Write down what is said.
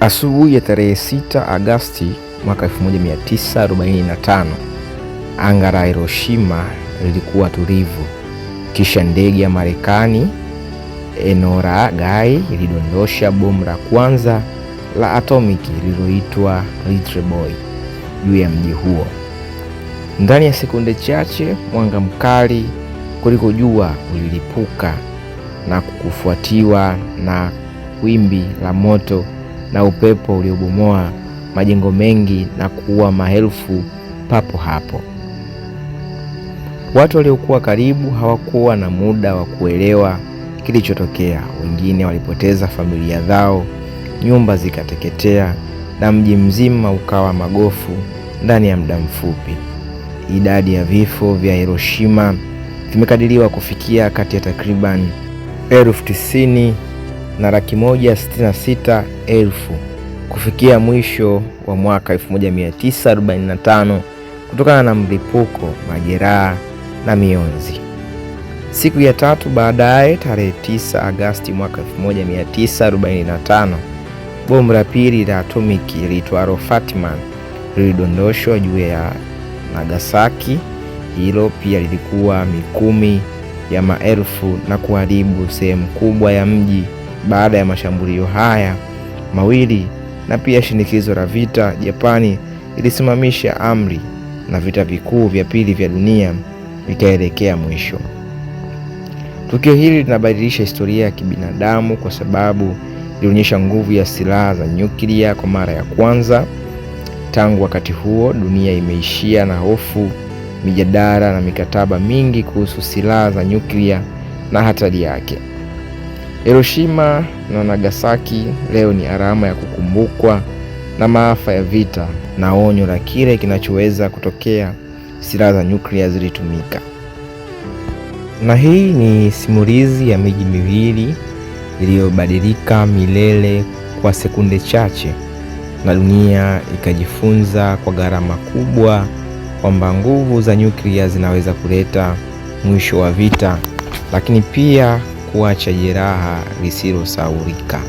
Asubuhi ya tarehe 6 Agosti mwaka 1945, anga la Hiroshima lilikuwa tulivu. Kisha ndege ya Marekani Enola Gay ilidondosha bomu la kwanza la atomiki lililoitwa Little Boy juu ya mji huo. Ndani ya sekunde chache, mwanga mkali kuliko jua ulilipuka na kufuatiwa na wimbi la moto na upepo uliobomoa majengo mengi na kuua maelfu papo hapo. Watu waliokuwa karibu hawakuwa na muda wa kuelewa kilichotokea. Wengine walipoteza familia zao, nyumba zikateketea na mji mzima ukawa magofu ndani ya muda mfupi. Idadi ya vifo vya Hiroshima vimekadiriwa kufikia kati ya takriban 90,000 na 166,000 kufikia mwisho wa mwaka 1945 kutokana na mlipuko, majeraha na mionzi. Siku ya tatu baadaye, tarehe 9 Agosti mwaka 1945, bomu la pili la atomiki liitwalo Fatima lilidondoshwa juu ya Nagasaki. Hilo pia lilikuwa mikumi ya maelfu na kuharibu sehemu kubwa ya mji. Baada ya mashambulio haya mawili na pia shinikizo la vita, Japani ilisimamisha amri na vita vikuu vya pili vya dunia vikaelekea mwisho. Tukio hili linabadilisha historia ya kibinadamu kwa sababu lilionyesha nguvu ya silaha za nyuklia kwa mara ya kwanza. Tangu wakati huo, dunia imeishia na hofu, mijadala na mikataba mingi kuhusu silaha za nyuklia na hatari yake. Hiroshima na Nagasaki leo ni alama ya kukumbukwa na maafa ya vita na onyo la kile kinachoweza kutokea silaha za nyuklia zilitumika. Na hii ni simulizi ya miji miwili iliyobadilika milele kwa sekunde chache, na dunia ikajifunza kwa gharama kubwa kwamba nguvu za nyuklia zinaweza kuleta mwisho wa vita, lakini pia kuacha jeraha lisilosahaulika.